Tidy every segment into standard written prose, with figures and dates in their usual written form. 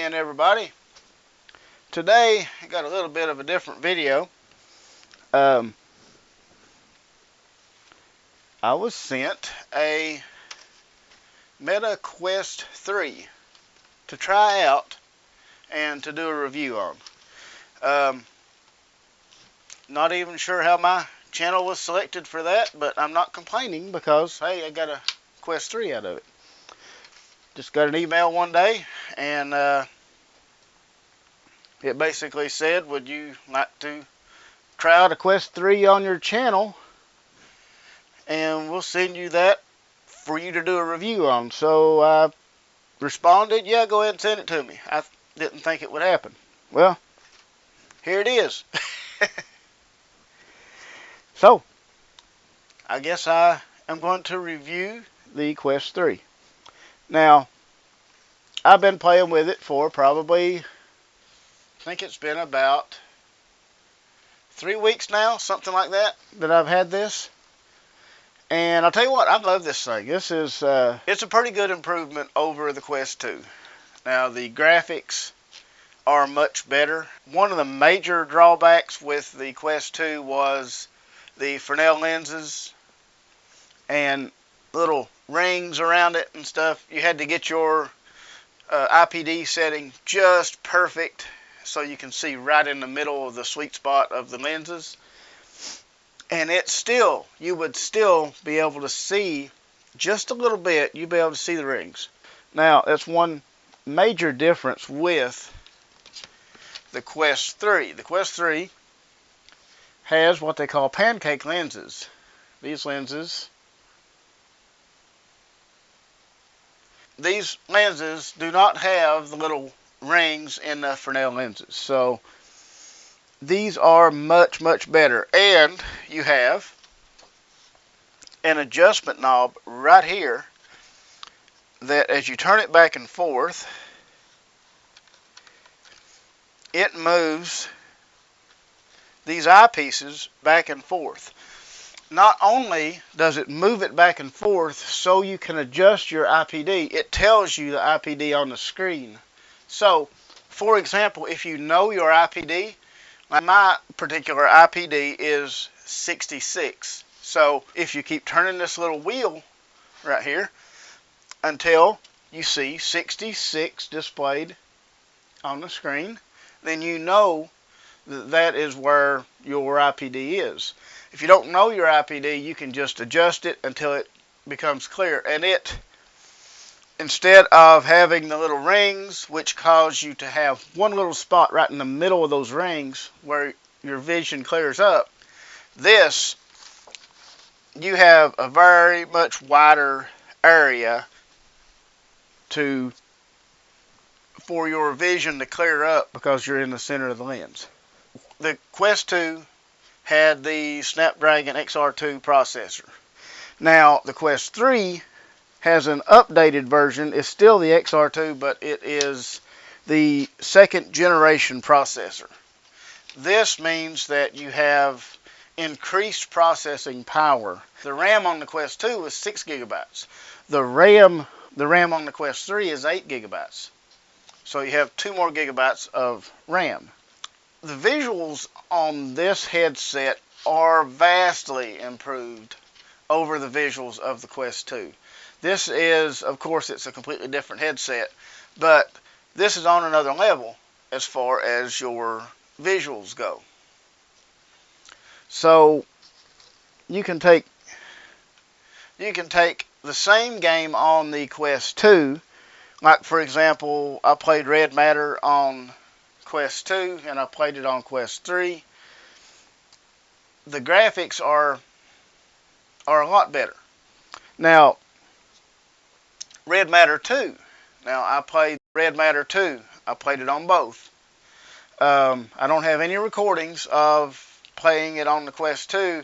again, everybody. Today I got a little bit of a different video. I was sent a Meta Quest 3 to try out and to do a review on. Not even sure how my channel was selected for that, but I'm not complaining because, hey, I got a Quest 3 out of it. Just got an email one day, and it basically said, would you like to try out a Quest 3 on your channel, and we'll send you that for you to do a review on. So I responded, yeah, go ahead and send it to me. I didn't think it would happen. Well, here it is. So I guess I am going to review the Quest 3. Now, I've been playing with it for probably, I think it's been about 3 weeks now, something like that I've had this. And I'll tell you what, I love this thing. This is, it's a pretty good improvement over the Quest 2. Now, the graphics are much better. One of the major drawbacks with the Quest 2 was the Fresnel lenses and little rings around it and stuff. You had to get your IPD setting just perfect so you can see right in the middle of the sweet spot of the lenses. And you would still be able to see just a little bit. You'd be able to see the rings. Now, that's one major difference with the Quest 3. The Quest 3 has what they call pancake lenses. These lenses do not have the little rings in the Fresnel lenses. So these are much, much better. And you have an adjustment knob right here that as you turn it back and forth, it moves these eyepieces back and forth. Not only does it move it back and forth so you can adjust your IPD, it tells you the IPD on the screen. So, for example, if you know your IPD, my particular IPD is 66. So, if you keep turning this little wheel right here until you see 66 displayed on the screen, then you know that is where your IPD is. If you don't know your IPD, you can just adjust it until it becomes clear. And it, instead of having the little rings, which cause you to have one little spot right in the middle of those rings where your vision clears up, this, you have a very much wider area for your vision to clear up because you're in the center of the lens. The Quest 2 had the Snapdragon XR2 processor. Now, the Quest 3 has an updated version. It's still the XR2, but it is the second generation processor. This means that you have increased processing power. The RAM on the Quest 2 is 6 gigabytes. The RAM on the Quest 3 is 8 gigabytes. So you have 2 more gigabytes of RAM. The visuals on this headset are vastly improved over the visuals of the Quest 2. This is, of course, it's a completely different headset, but this is on another level as far as your visuals go. So you can take the same game on the Quest 2, like for example, I played Red Matter on Quest 2 and I played it on Quest 3. The graphics are a lot better. Now, Red Matter 2. Now, I played Red Matter 2. I played it on both. I don't have any recordings of playing it on the Quest 2,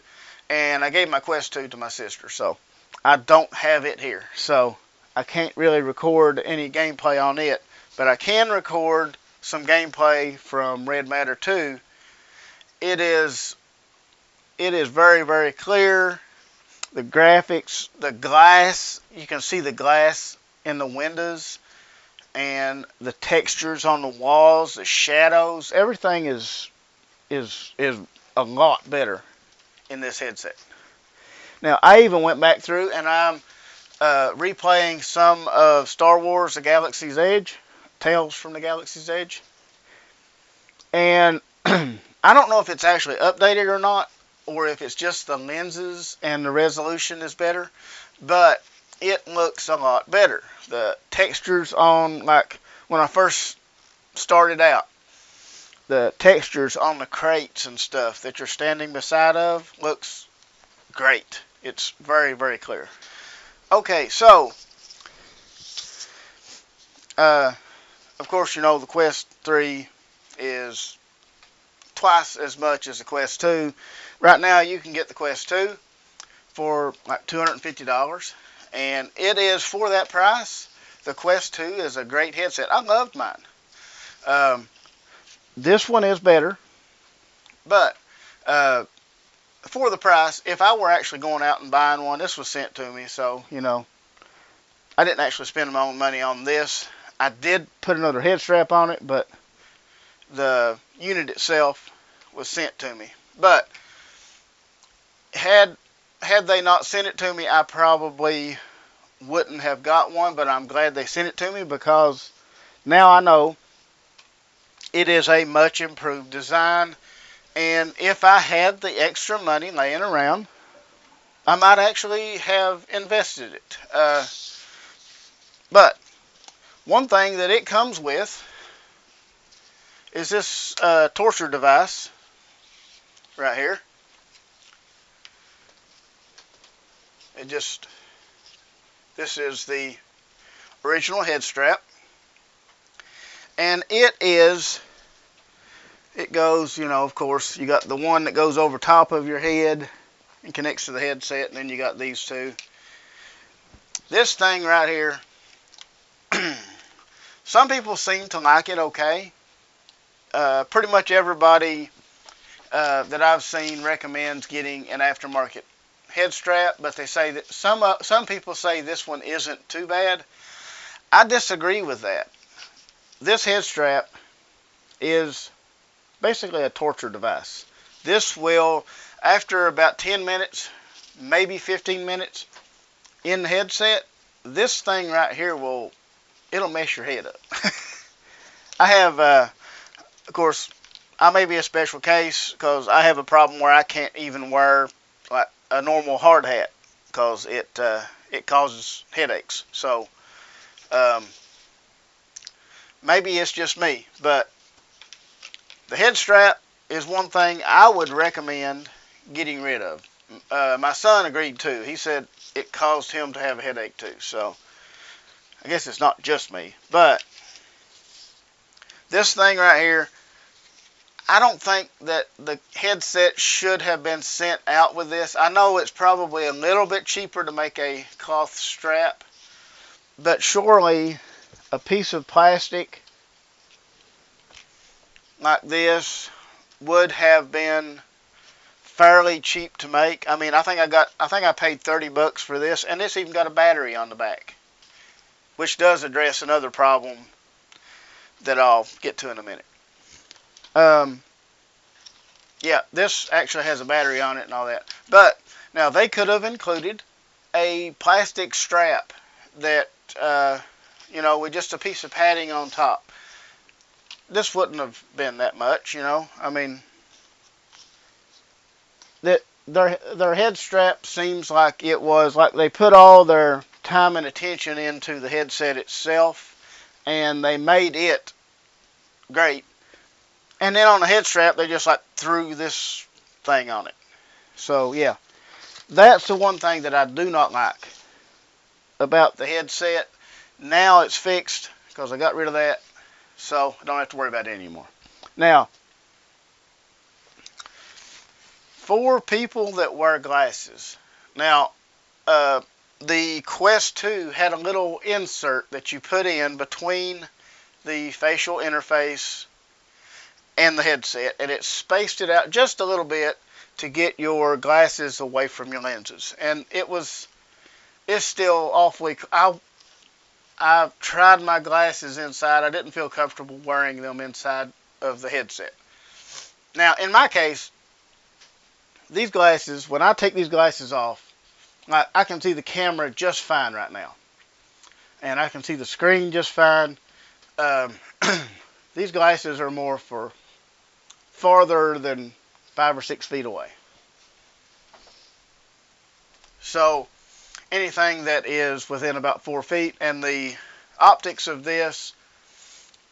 and I gave my Quest 2 to my sister, so I don't have it here. So I can't really record any gameplay on it, but I can record some gameplay from Red Matter 2. It is very, very clear. The graphics, the glass, you can see the glass in the windows and the textures on the walls, the shadows, everything is a lot better in this headset. Now, I even went back through and I'm replaying some of Star Wars: The Galaxy's Edge, Tales from the Galaxy's Edge, and I don't know if it's actually updated or not, or if it's just the lenses and the resolution is better, but it looks a lot better. The textures on, like when I first started out, the textures on the crates and stuff that you're standing beside of looks great. It's very, very clear. Okay, so of course, you know the Quest 3 is twice as much as the Quest 2. Right now, you can get the Quest 2 for like $250, and it is, for that price, the Quest 2 is a great headset. I loved mine. This one is better, but for the price, if I were actually going out and buying one, this was sent to me, so, you know, I didn't actually spend my own money on this. I did put another head strap on it, but the unit itself was sent to me. But had they not sent it to me, I probably wouldn't have got one, but I'm glad they sent it to me, because now I know it is a much improved design, and if I had the extra money laying around, I might actually have invested it. But one thing that it comes with is this torture device right here. This is the original head strap, and it goes, you know, of course, you got the one that goes over top of your head and connects to the headset, and then you got these two. This thing right here, some people seem to like it okay. Pretty much everybody that I've seen recommends getting an aftermarket head strap, but they say that some people say this one isn't too bad. I disagree with that. This head strap is basically a torture device. This will, after about 10 minutes, maybe 15 minutes in the headset, this thing right here it'll mess your head up. I have, of course, I may be a special case because I have a problem where I can't even wear like a normal hard hat because it causes headaches. So maybe it's just me, but the head strap is one thing I would recommend getting rid of. My son agreed too. He said it caused him to have a headache too. So I guess it's not just me. But this thing right here, I don't think that the headset should have been sent out with this. I know it's probably a little bit cheaper to make a cloth strap, but surely a piece of plastic like this would have been fairly cheap to make. I mean, I think I paid $30 for this, and it's even got a battery on the back, which does address another problem that I'll get to in a minute. Yeah, this actually has a battery on it and all that. But now they could have included a plastic strap that, you know, with just a piece of padding on top. This wouldn't have been that much, you know. I mean, their head strap seems like it was like they put all their time and attention into the headset itself, and they made it great. And then on the head strap, they just like threw this thing on it. So yeah, that's the one thing that I do not like about the headset. Now it's fixed because I got rid of that, so I don't have to worry about it anymore. Now, for people that wear glasses, now the Quest 2 had a little insert that you put in between the facial interface and the headset, and it spaced it out just a little bit to get your glasses away from your lenses. And it's still awfully, I've tried my glasses inside. I didn't feel comfortable wearing them inside of the headset. Now, in my case, these glasses, when I take these glasses off, I can see the camera just fine right now. And I can see the screen just fine. Um, these glasses are more for farther than 5 or 6 feet away. So anything that is within about 4 feet, and the optics of this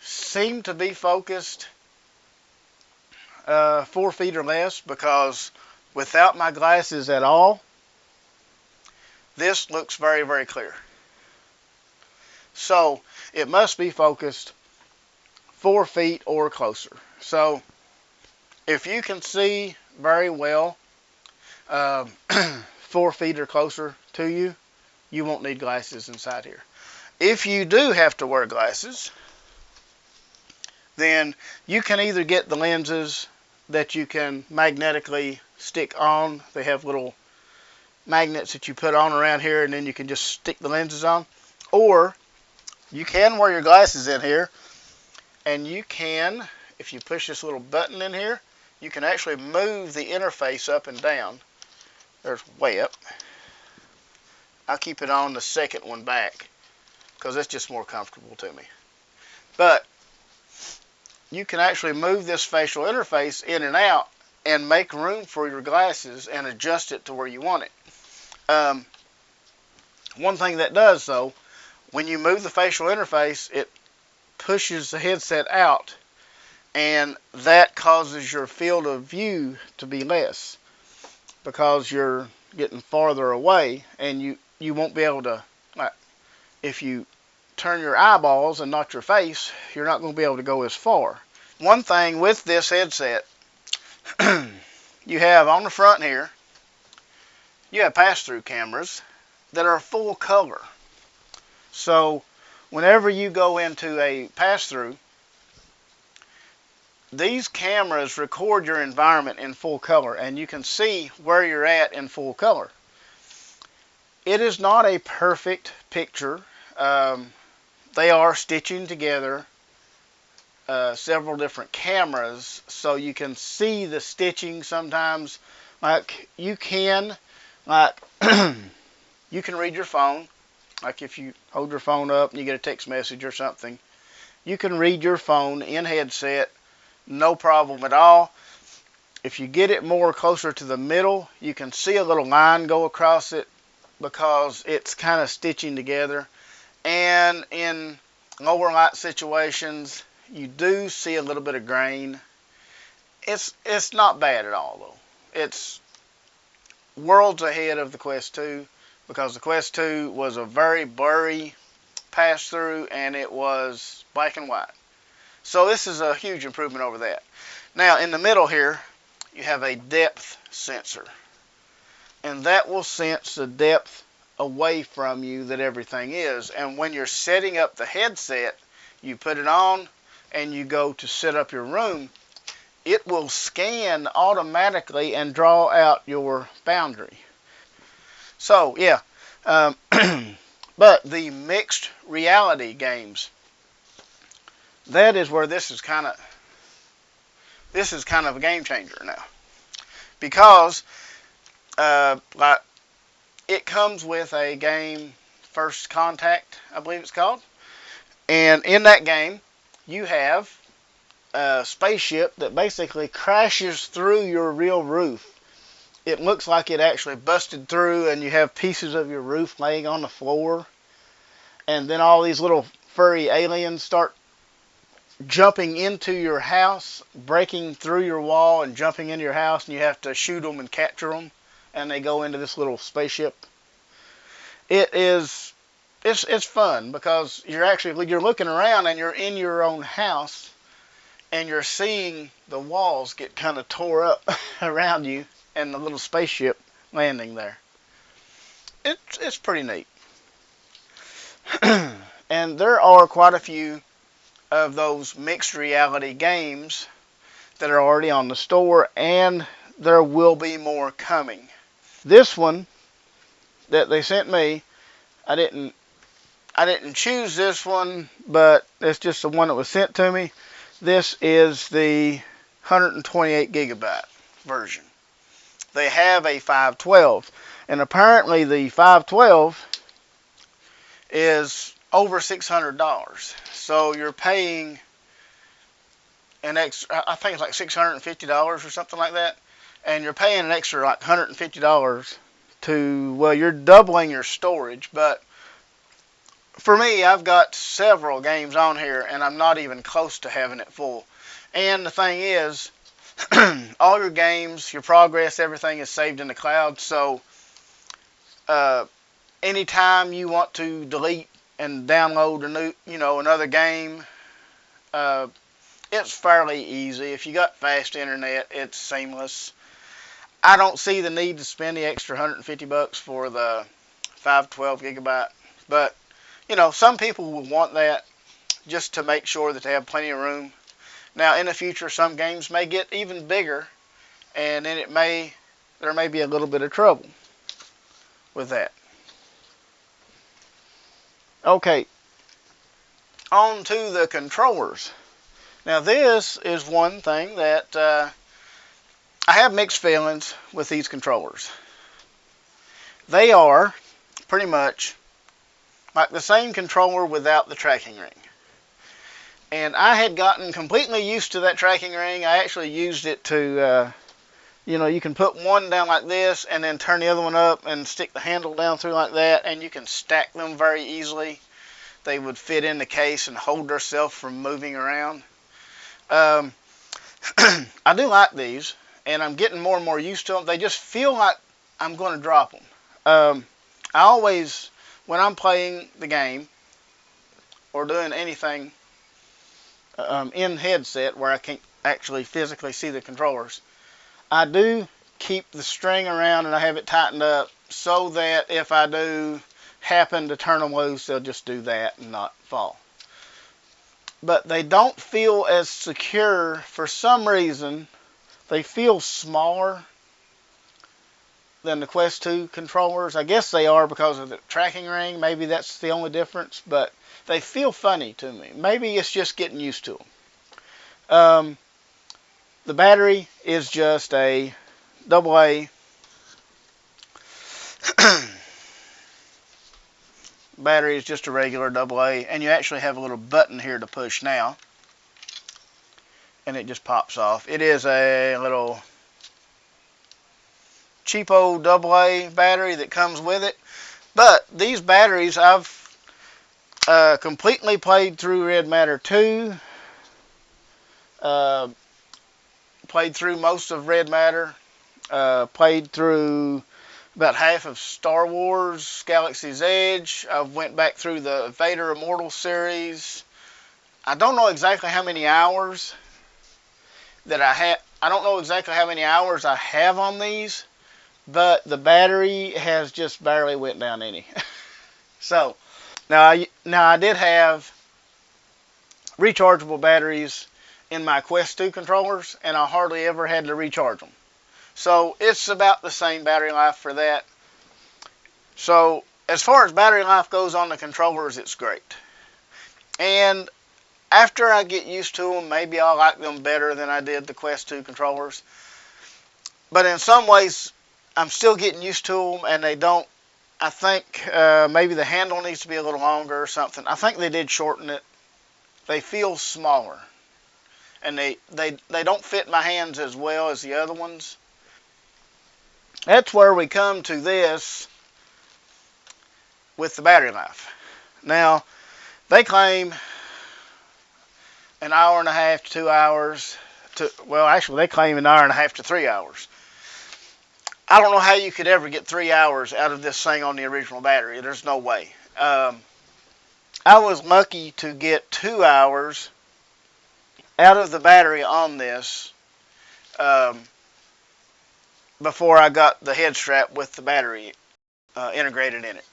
seem to be focused 4 feet or less, because without my glasses at all, this looks very, very clear. So it must be focused 4 feet or closer. So if you can see very well 4 feet or closer to you, you won't need glasses inside here. If you do have to wear glasses, then you can either get the lenses that you can magnetically stick on. They have little magnets that you put on around here, and then you can just stick the lenses on. Or you can wear your glasses in here, and you can, if you push this little button in here, you can actually move the interface up and down. There's way up. I'll keep it on the second one back because it's just more comfortable to me. But you can actually move this facial interface in and out and make room for your glasses and adjust it to where you want it. One thing that does, though, when you move the facial interface, it pushes the headset out, and that causes your field of view to be less because you're getting farther away, and you won't be able to, like, if you turn your eyeballs and not your face, you're not going to be able to go as far. One thing with this headset, you have on the front here, you have pass-through cameras that are full color. So whenever you go into a pass-through, these cameras record your environment in full color, and you can see where you're at in full color. It is not a perfect picture. They are stitching together several different cameras, so you can see the stitching sometimes. Like you can read your phone. Like if you hold your phone up and you get a text message or something, you can read your phone in headset, no problem at all. If you get it more closer to the middle, you can see a little line go across it because it's kind of stitching together. And in lower light situations, you do see a little bit of grain. It's not bad at all, though. It's worlds ahead of the Quest 2, because the Quest 2 was a very blurry pass-through, and it was black and white. So this is a huge improvement over that. Now, in the middle here, you have a depth sensor, and that will sense the depth away from you that everything is. And when you're setting up the headset, you put it on and you go to set up your room, it will scan automatically and draw out your boundary. So yeah, but the mixed reality games, that is where this is kind of a game changer now, because like it comes with a game, First Contact, I believe it's called, and in that game you have a spaceship that basically crashes through your real roof. It looks like it actually busted through, and you have pieces of your roof laying on the floor, and then all these little furry aliens start jumping into your house, breaking through your wall and jumping into your house, and you have to shoot them and capture them, and they go into this little spaceship. It's fun because you're looking around and you're in your own house, and you're seeing the walls get kind of tore up around you and the little spaceship landing there. It's pretty neat. And there are quite a few of those mixed reality games that are already on the store, and there will be more coming. This one that they sent me, I didn't I didn't choose this one, but it's just the one that was sent to me. This is the 128 gigabyte version. They have a 512, and apparently the 512 is over $600. So you're paying an extra, I think it's like $650 or something like that, and you're paying an extra like $150 to, well, you're doubling your storage. But for me, I've got several games on here, and I'm not even close to having it full. And the thing is, all your games, your progress, everything is saved in the cloud. So anytime you want to delete and download a new, another game, it's fairly easy. If you got fast internet, it's seamless. I don't see the need to spend the extra $150 for the 512 gigabyte, but some people will want that just to make sure that they have plenty of room. Now, in the future, some games may get even bigger, and then there may be a little bit of trouble with that. Okay, on to the controllers. Now, this is one thing that I have mixed feelings with these controllers. They are pretty much like the same controller without the tracking ring. And I had gotten completely used to that tracking ring. I actually used it to, you can put one down like this and then turn the other one up and stick the handle down through like that, and you can stack them very easily. They would fit in the case and hold themselves from moving around. I do like these, and I'm getting more and more used to them. They just feel like I'm going to drop them. I always, when I'm playing the game or doing anything in headset where I can't actually physically see the controllers, I do keep the string around and I have it tightened up so that if I do happen to turn them loose, they'll just do that and not fall. But they don't feel as secure for some reason. They feel smaller than the Quest 2 controllers. I guess they are because of the tracking ring. Maybe that's the only difference, but they feel funny to me. Maybe it's just getting used to them. The battery is just a AA. Battery is just a regular AA, and you actually have a little button here to push now, and it just pops off. It is a little cheapo AA battery that comes with it, but these batteries, I've completely played through Red Matter 2, played through most of Red Matter, played through about half of Star Wars Galaxy's Edge. I went back through the Vader Immortal series. I don't know exactly how many hours that I have. I don't know exactly how many hours I have on these, but the battery has just barely went down any. So now I did have rechargeable batteries in my Quest 2 controllers, and I hardly ever had to recharge them. So it's about the same battery life for that. So as far as battery life goes on the controllers, it's great. And after I get used to them, maybe I'll like them better than I did the Quest 2 controllers. But in some ways, I'm still getting used to them, and they don't, I think maybe the handle needs to be a little longer or something. I think they did shorten it. They feel smaller, and they don't fit my hands as well as the other ones. That's where we come to this with the battery life. Now, they claim an hour and a half to 2 hours. Well, actually, they claim an hour and a half to 3 hours. I don't know how you could ever get 3 hours out of this thing on the original battery. There's no way. I was lucky to get 2 hours out of the battery on this before I got the head strap with the battery integrated in it.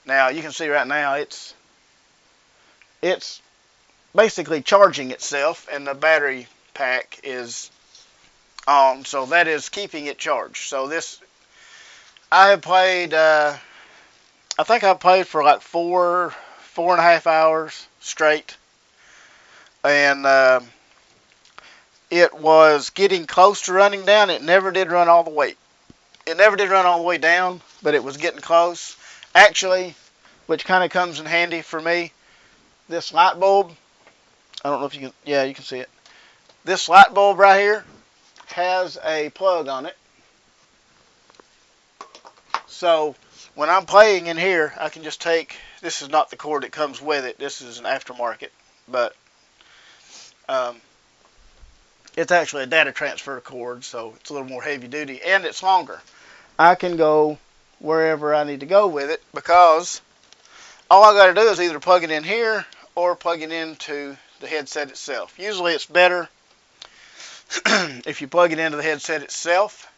Now you can see right now it's basically charging itself, and the battery pack is on, so that is keeping it charged. So this, I have played, I think I played for like 4 4.5 hours straight. And it was getting close to running down. It never did run all the way. It never did run all the way down, but it was getting close. Actually, which kind of comes in handy for me, this light bulb, I don't know if you can, yeah, you can see it. This light bulb right here has a plug on it. So when I'm playing in here, I can just take, this is not the cord that comes with it. This is an aftermarket, but it's actually a data transfer cord, so it's a little more heavy duty, and it's longer. I can go wherever I need to go with it, because all I got to do is either plug it in here or plug it into the headset itself. Usually it's better if you plug it into the headset itself,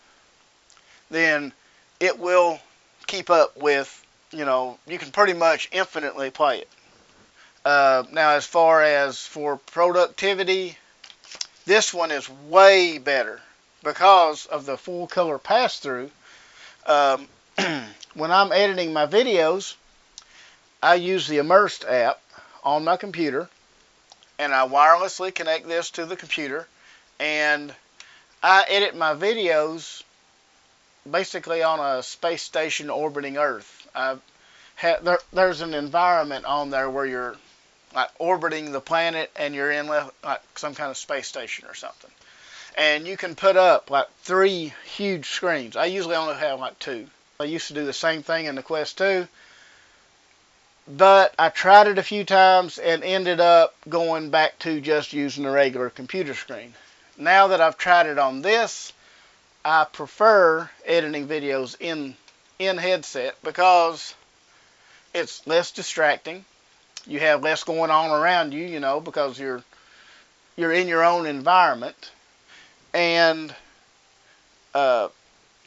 then it will keep up with, you know, you can pretty much infinitely play it. Now, as far as for productivity, this one is way better because of the full color pass-through. When I'm editing my videos, I use the Immersed app on my computer, and I wirelessly connect this to the computer, and I edit my videos basically on a space station orbiting Earth. There's an environment on there where you're like orbiting the planet, and you're in like some kind of space station or something. And you can put up like 3 huge screens. I usually only have like 2. I used to do the same thing in the Quest 2, but I tried it a few times and ended up going back to just using a regular computer screen. Now that I've tried it on this, I prefer editing videos in headset because it's less distracting. You have less going on around you, you know, because you're in your own environment. And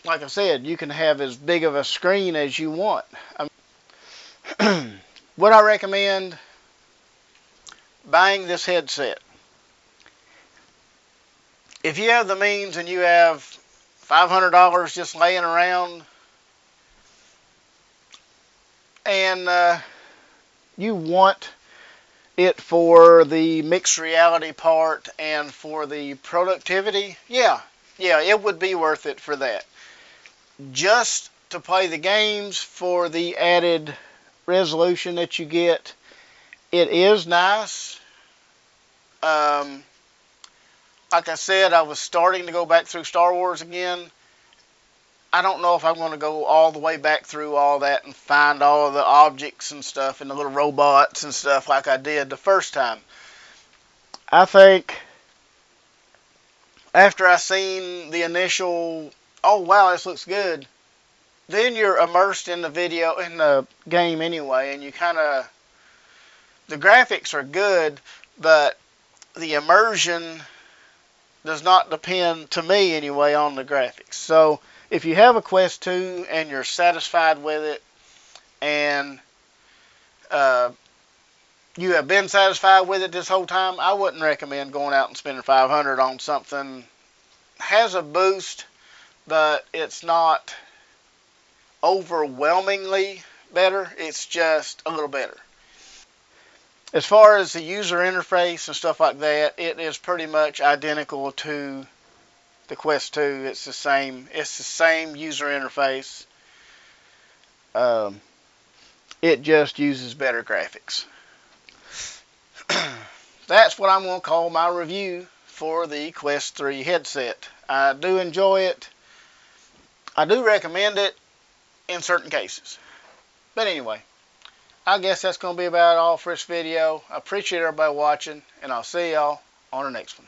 like I said, you can have as big of a screen as you want. Would I recommend buying this headset? If you have the means and you have $500 just laying around, and you want it for the mixed reality part and for the productivity, yeah, it would be worth it for that. Just to play the games for the added resolution that you get, it is nice. Like I said, I was starting to go back through Star Wars again. I don't know if I'm going to go all the way back through all that and find all of the objects and stuff and the little robots and stuff like I did the first time. I think after I seen the initial, oh wow, this looks good, then you're immersed in the video, in the game anyway, and you kind of, the graphics are good, but the immersion does not depend, to me anyway, on the graphics. So if you have a Quest 2 and you're satisfied with it, and you have been satisfied with it this whole time, I wouldn't recommend going out and spending $500 on something. Has a boost, but it's not overwhelmingly better. It's just a little better. As far as the user interface and stuff like that, it is pretty much identical to the Quest 2. It's the same user interface. It just uses better graphics. That's what I'm going to call my review for the Quest 3 headset. I do enjoy it. I do recommend it in certain cases. But anyway, I guess that's going to be about all for this video. I appreciate everybody watching, and I'll see y'all on the next one.